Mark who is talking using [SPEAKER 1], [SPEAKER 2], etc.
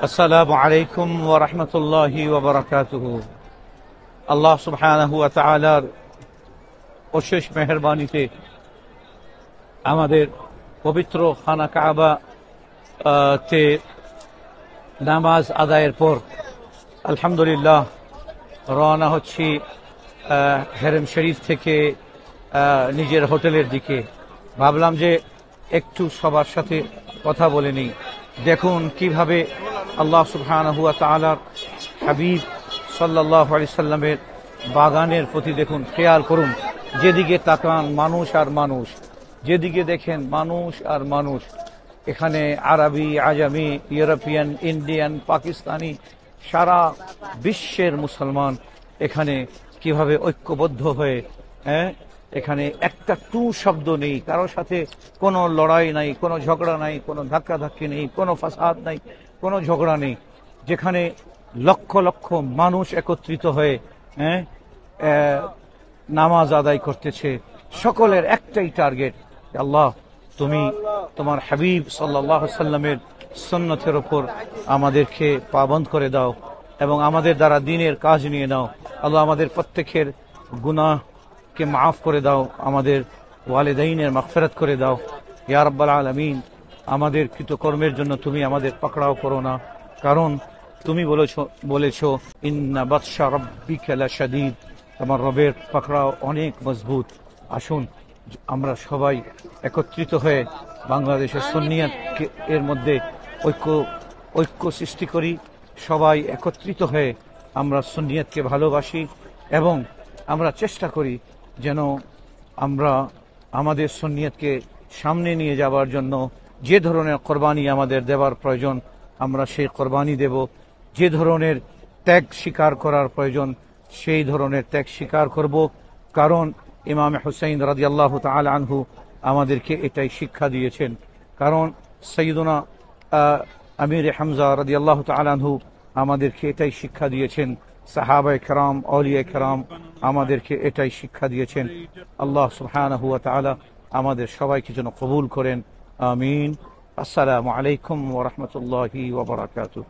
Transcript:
[SPEAKER 1] আসসালামু আলাইকুম ওয়া রাহমাতুল্লাহি ওয়া বারাকাতুহু। আল্লাহ সুবহানাহু ওয়া তাআলার অশেষ মেহেরবানিতে আমাদের পবিত্র খানা কাবা তে নামাজ আদায়ের পর আলহামদুলিল্লাহ রওনা হচ্ছি হেরেম শরীফ থেকে নিজের হোটেলের দিকে। ভাবলাম যে একটু সবার সাথে কথা বলে নিই। দেখুন কিভাবে আল্লাহ সুবহানাহু ওয়া তাআলার হাবিব সাল্লাল্লাহু আলাইহি সাল্লামের বাগানের প্রতি দেখুন, খেয়াল করুন, যেদিকে তাকান মানুষ আর মানুষ, যেদিকে দেখেন মানুষ আর মানুষ। এখানে আরবি, আজামি, ইউরোপিয়ান, ইন্ডিয়ান, পাকিস্তানি, সারা বিশ্বের মুসলমান এখানে কিভাবে ঐক্যবদ্ধ হয়ে, এখানে একটা টু শব্দ নেই, কারোর সাথে কোনো লড়াই নাই, কোনো ঝগড়া নাই, কোনো ধাক্কাধাক্কি নেই, কোনো ফাসাদ নাই, কোনো ঝগড়া নেই। যেখানে লক্ষ লক্ষ মানুষ একত্রিত হয়ে নামাজ আদায় করতেছে, সকলের একটাই টার্গেট, আল্লাহ তুমি তোমার হাবিব সাল্লাল্লাহু আলাইহি সাল্লামের সুন্নতের উপর আমাদেরকে পাবন্দ করে দাও এবং আমাদের দ্বারা দ্বীনের কাজ নিয়ে নাও। আল্লাহ আমাদের প্রত্যেকের গুনাহকে মাফ করে দাও, আমাদের ওয়ালিদাইনের মাগফিরাত করে দাও ইয়া রাব্বাল আলামিন। আমাদের কৃতকর্মের জন্য তুমি আমাদের পাকড়াও করো না, কারণ তুমি বলেছো ইন্না বাতশা রাব্বিকা লাশাদীদ, তোমার রবের পাকড়াও অনেক মজবুত। আসুন আমরা সবাই একত্রিত হয়ে বাংলাদেশের সুন্নিয়ত এর মধ্যে ঐক্য সৃষ্টি করি। সবাই একত্রিত হয়ে আমরা সুন্নিয়তকে ভালোবাসি এবং আমরা চেষ্টা করি যেন আমরা আমাদের সুন্নিয়তকে সামনে নিয়ে যাওয়ার জন্য যে ধরনের কোরবানি আমাদের দেওয়ার প্রয়োজন আমরা সেই কোরবানি দেব, যে ধরনের ত্যাগ স্বীকার করার প্রয়োজন সেই ধরনের ত্যাগ স্বীকার করব। কারণ ইমাম হুসাইন রাদিয়াল্লাহু তাআলা আনহু আমাদেরকে এটাই শিক্ষা দিয়েছেন। কারণ সাইয়্যিদুনা আমির হামজা রাদিয়াল্লাহু তাআলা আনহু আমাদেরকে এটাই শিক্ষা দিয়েছেন। সাহাবায়ে কেরাম, আউলিয়ায়ে কেরাম আমাদেরকে এটাই শিক্ষা দিয়েছেন। আল্লাহ সুবহানাহু ওয়া তাআলা আমাদের সবাইকে যেন কবুল করেন, আমিন। আসসালামু আলাইকুম ওয়া রাহমাতুল্লাহি ওয়া বারাকাতুহু।